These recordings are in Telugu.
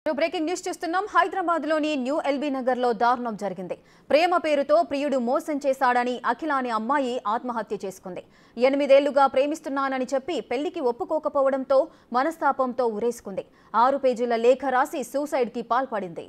బ్రేకింగ్ న్యూస్ చూస్తున్నాం. హైదరాబాద్ లోని న్యూ ఎల్బీ నగర్ లో దారుణం జరిగింది. ప్రేమ పేరుతో ప్రియుడు మోసం చేశాడని అఖిల అనే అమ్మాయి ఆత్మహత్య చేసుకుంది. 8 ఏళ్లుగా ప్రేమిస్తున్నానని చెప్పి పెళ్లికి ఒప్పుకోకపోవడంతో మనస్తాపంతో ఉరేసుకుంది. 6 పేజీల లేఖ రాసి సూసైడ్ కి పాల్పడింది.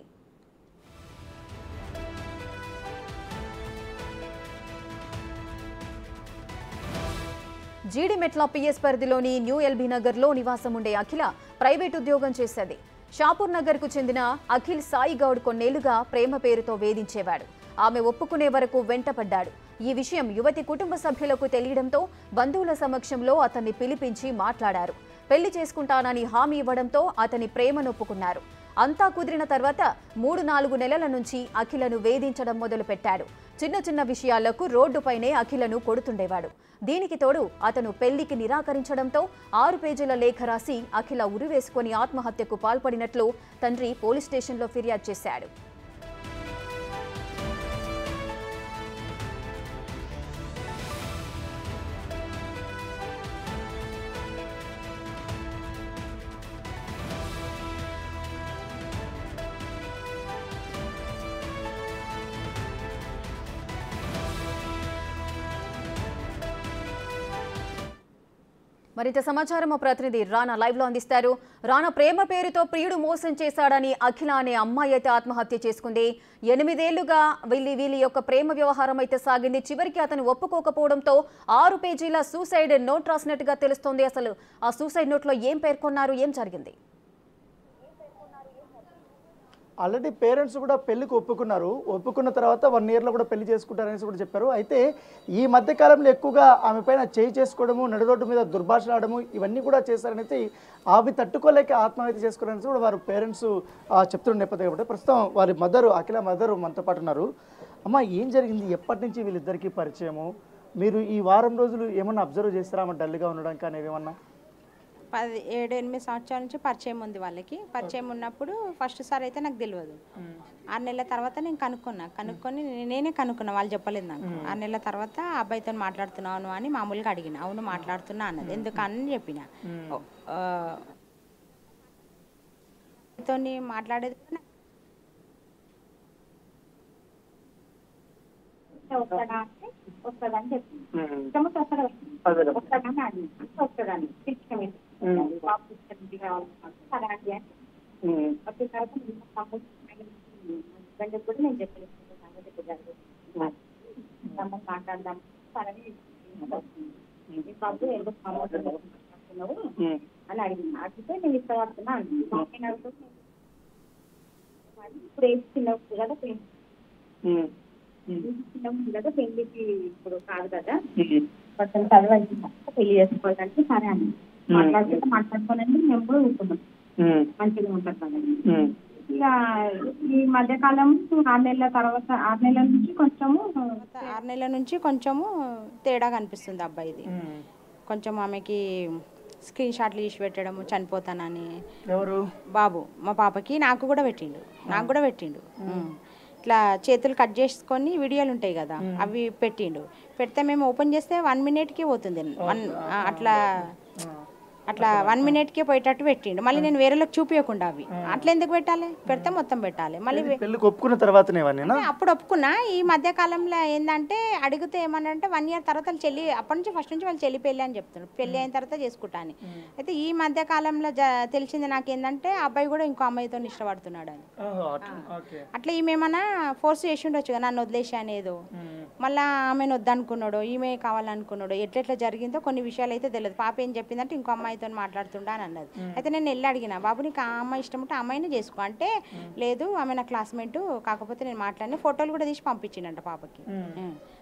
జీడిమెట్ల పిఎస్ పరిధిలోని న్యూ ఎల్బీ నగర్ లో నివాసం ఉండే అఖిల ప్రైవేట్ ఉద్యోగం చేసేది. షాపూర్ నగర్ కు చెందిన అఖిల్ సాయి గౌడ్ కొన్నేళ్లుగా ప్రేమ పేరుతో వేధించేవాడు. ఆమె ఒప్పుకునే వరకు వెంటపడ్డాడు. ఈ విషయం యువతి కుటుంబ సభ్యులకు తెలియడంతో బంధువుల సమక్షంలో అతన్ని పిలిపించి మాట్లాడారు. పెళ్లి చేసుకుంటానని హామీ ఇవ్వడంతో అతని ప్రేమనొప్పుకున్నారు. అంతా కుదిరిన తర్వాత 3-4 నెలల నుంచి అఖిలను వేధించడం మొదలుపెట్టాడు. చిన్న చిన్న విషయాలకు రోడ్డుపైనే అఖిలను కొడుతుండేవాడు. దీనికి తోడు అతను పెళ్లికి నిరాకరించడంతో 6 పేజీల లేఖ రాసి అఖిల ఉరివేసుకొని ఆత్మహత్యకు పాల్పడినట్లు తండ్రి పోలీస్ స్టేషన్లో ఫిర్యాదు చేశాడు. మరింత సమాచారం మా ప్రతినిధి రానా లైవ్ లో అందిస్తారు. రానా, ప్రేమ పేరుతో ప్రియుడు మోసం చేశాడని అఖిల అనే అమ్మాయి అయితే ఆత్మహత్య చేసుకుంది. 8 ఏళ్లుగా వీళ్ళ యొక్క ప్రేమ వ్యవహారం అయితే సాగింది. చివరికి అతను ఒప్పుకోకపోవడంతో 6 పేజీల సూసైడ్ నోట్ రాసినట్టుగా తెలుస్తోంది. అసలు ఆ సూసైడ్ నోట్ లో ఏం పేర్కొన్నారు, ఏం జరిగింది? ఆల్రెడీ పేరెంట్స్ కూడా పెళ్లికి ఒప్పుకున్న తర్వాత 1 ఇయర్లో కూడా పెళ్లి చేసుకుంటారనేసి కూడా చెప్పారు. అయితే ఈ మధ్య కాలంలో ఎక్కువగా ఆమె పైన చేయి చేసుకోవడము, నడి రోడ్డు మీద దుర్భాషలు ఆడము ఇవన్నీ కూడా చేశారనేసి అవి తట్టుకోలేక ఆత్మహత్య చేసుకోవాలనేసి కూడా వారు పేరెంట్స్ చెప్తున్న నేపథ్యం కాబట్టి ప్రస్తుతం వారి అఖిల మదరు మనతో పాటు ఉన్నారు. అమ్మ, ఏం జరిగింది? ఎప్పటి నుంచి వీళ్ళిద్దరికీ పరిచయము? మీరు ఈ వారం రోజులు ఏమన్నా అబ్జర్వ్ చేస్తారా ఆమె డల్గా ఉండడం కానీ ఏమన్నా? 7-8 సంవత్సరాల నుంచి పరిచయం ఉంది వాళ్ళకి. పరిచయం ఉన్నప్పుడు ఫస్ట్ సార్ అయితే నాకు తెలియదు. 6 నెలల తర్వాత నేను కనుక్కొని నేనే కనుక్కున్నా, వాళ్ళు చెప్పలేదు నాకు. 6 నెలల తర్వాత అబ్బాయితో మాట్లాడుతున్నాను అని మామూలుగా అడిగిన. అవును మాట్లాడుతున్నా అన్నది. ఎందుకని చెప్పిన. మాట్లాడేది వస్తుందని చెప్పింది. కూడా నేను చెప్పలేదు మాట్లాడదాం సరే బాబు ఎందుకు మాట్లాడుతున్నావు అని అడిగింది. అడిగితే నేను ఇష్టపడుతున్నా అంటున్నాను. ఇప్పుడు ఏం చిన్నప్పుడు కదా చిన్నప్పుడు కదా పెళ్లికి ఇప్పుడు కాదు కదా కొంచెం చదివి పెళ్లి చేసుకోవాలంటే సరే అని మాట్లాడుకోనండి మేము కూడా ఉంటున్నాం. మంచిగా ఉంటారు కదండి. ఇక ఈ మధ్యకాలం 6 నెలల తర్వాత 6 నెలల నుంచి కొంచెము తేడా కనిపిస్తుంది అబ్బాయిది. కొంచెం ఆమెకి స్క్రీన్ షాట్లు తీసి పెట్టడము, చనిపోతానని. ఎవరు? బాబు మా పాపకి నాకు కూడా పెట్టిండు. ఇట్లా చేతులు కట్ చేసుకొని వీడియోలు ఉంటాయి కదా, అవి పెట్టిండు. పెడితే మేము ఓపెన్ చేస్తే 1 మినిట్కి పోతుంది. అట్లా 1 మినిట్కే పోయేటట్టు పెట్టిండు. మళ్ళీ నేను వేరేలోకి చూపించకుండా అవి అట్లా ఎందుకు పెట్టాలి? పెడితే మొత్తం పెట్టాలి. మళ్ళీ ఒప్పుకున్న తర్వాత అప్పుడు ఒప్పుకున్నా. ఈ మధ్య కాలంలో ఏంటంటే అడిగితే ఏమన్నంటే 1 ఇయర్ తర్వాత చెల్లి అప్పటి నుంచి ఫస్ట్ నుంచి వాళ్ళు చెల్లి పెళ్ళి అని చెప్తున్నారు. పెళ్ళి అయిన తర్వాత చేసుకుంటా అని. అయితే ఈ మధ్య కాలంలో తెలిసింది నాకేంటంటే అబ్బాయి కూడా ఇంకో అమ్మాయితో ఇష్టపడుతున్నాడు అని. అట్లా ఈమె ఏమన్నా ఫోర్స్ చేసి ఉండొచ్చు కదా, నన్ను వదిలేసి అనేదో. మళ్ళీ ఆమెను వద్దనుకున్నాడు, ఈమె కావాలనుకున్నాడు. ఎట్లెట్లా జరిగిందో కొన్ని విషయాలు అయితే తెలియదు. పాప ఏం చెప్పిందంటే ఇంకో అమ్మాయితో మాట్లాడుతుండా అని అన్నది. అయితే నేను వెళ్ళి అడిగిన, బాబు నీకు ఆ అమ్మాయి ఇష్టం ఉంటే అమ్మాయిని చేసుకో అంటే, లేదు ఆమె నా క్లాస్మేట్, కాకపోతే నేను మాట్లాడిన ఫోటోలు కూడా తీసి పంపించిండంట పాపకి.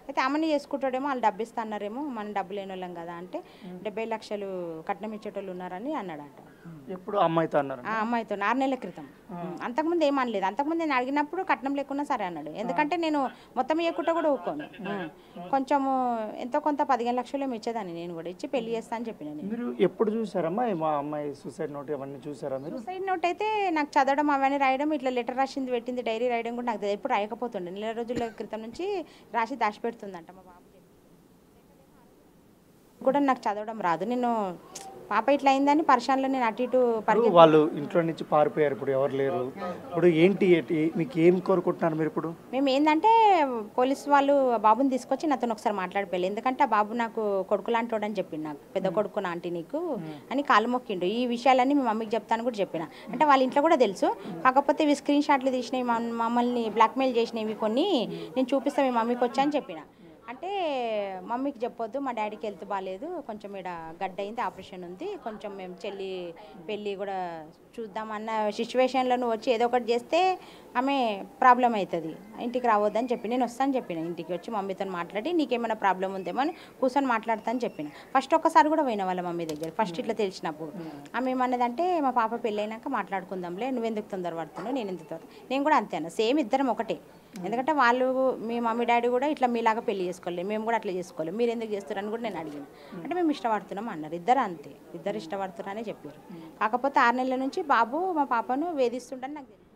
అయితే అమ్మని చేసుకుంటాడేమో, వాళ్ళు డబ్బు ఇస్తాన్నారేమో, మనం డబ్బు లేని వాళ్ళం కదా అంటే 70 లక్షలు కట్నం ఇచ్చేటోళ్ళు ఉన్నారని అన్నాడంట. ఎప్పుడు అమ్మాయితో అన్నారు? అమ్మాయితో 6 నెలల క్రితం. అంతకుముందు ఏమనలేదు. అంతకుముందు నేను అడిగినప్పుడు కట్నం లేకున్నా సరే అన్నాడు. ఎందుకంటే నేను మొత్తం ఇవ్వకుండా కూడా ఊరుకోను. కొంచెము ఎంతో కొంత 15 లక్షలు ఏమి ఇచ్చేదాన్ని నేను కూడా, ఇచ్చి పెళ్లి చేస్తా అని చెప్పిన. మీరు ఎప్పుడు చూసారమ్మా మా అమ్మాయి సూసైడ్ నోట్ అవన్నీ చూసారా మీరు? సూసైడ్ నోట్ అయితే నాకు చదవడం అవన్నీ రాయడం, ఇట్లా లెటర్ రాసింది పెట్టింది, డైరీ రాయడం కూడా నాకు ఎప్పుడు రాయకపోతుండే. 4 రోజుల క్రితం నుంచి రాసి దాచిపెడుతుందంట మా బాబు కూడా. నాకు చదవడం రాదు. నేను పాప ఇట్లా అయిందని పరిశానలో నేను అటు ఇటు ఇప్పుడు వాళ్ళు ఇంట్లో నుంచి పారిపోయారు, ఇప్పుడు ఎవరు లేరు, ఇప్పుడు ఏంటి మీకు ఏం కోరుకుంటున్నారు మీరు ఇప్పుడు? మేము ఏంటంటే పోలీసు వాళ్ళు బాబుని తీసుకొచ్చి నాతో ఒకసారి మాట్లాడిపోయాలి, ఎందుకంటే ఆ బాబు నాకు కొడుకు లాంటి వాడు అని చెప్పిండు, నాకు పెద్ద కొడుకు ఆంటీ నీకు అని కాలు మొక్కిండు. ఈ విషయాలన్నీ మీ మమ్మీకి చెప్తాను కూడా చెప్పిన. అంటే వాళ్ళ ఇంట్లో కూడా తెలుసు, కాకపోతే ఇవి స్క్రీన్ షాట్లు తీసినవి మమ్మల్ని బ్లాక్మెయిల్ చేసినవి కొన్ని నేను చూపిస్తాను మీ మమ్మీకి వచ్చా అని చెప్పిన. అంటే మమ్మీకి చెప్పొద్దు, మా డాడీకి హెల్త్ బాగాలేదు, కొంచెం ఇక్కడ గడ్డ అయింది, ఆపరేషన్ ఉంది, కొంచెం మేము చెల్లి పెళ్ళి కూడా చూద్దామన్న సిచ్యువేషన్లో నువ్వు వచ్చి ఏదో ఒకటి చేస్తే ఆమె ప్రాబ్లం అవుతుంది, ఇంటికి రావద్దని చెప్పి నేను వస్తాను చెప్పిన. ఇంటికి వచ్చి మమ్మీతో మాట్లాడి నీకేమైనా ప్రాబ్లం ఉందేమో అని కూర్చొని మాట్లాడతాను చెప్పిన. ఫస్ట్ ఒక్కసారి కూడా పోయిన వాళ్ళ మమ్మీ దగ్గర ఫస్ట్ ఇట్లా తెలిసినప్పుడు. ఆమె ఏమన్నదంటే మా పాప పెళ్ళైనాక మాట్లాడుకుందాంలే, నువ్వెందుకు తొందర పడుతున్నావు, నేను ఎందుకు నేను కూడా అంతే అన్న, సేమ్ ఇద్దరం ఒకటే. ఎందుకంటే వాళ్ళు మీ మమ్మీ డాడీ కూడా ఇట్లా మీలాగా పెళ్లి చేసుకోలేదు, మేము కూడా అట్లా చేసుకోలేదు, మీరు ఎందుకు చేస్తారని కూడా నేను అడిగిన. అంటే మేము ఇష్టపడుతున్నాం అన్నారు, ఇద్దరు అంతే, ఇద్దరు ఇష్టపడుతున్నారనే చెప్పారు. కాకపోతే 6 నెలల నుంచి బాబు మా పాపను వేధిస్తుండని నాకు తెలియదు.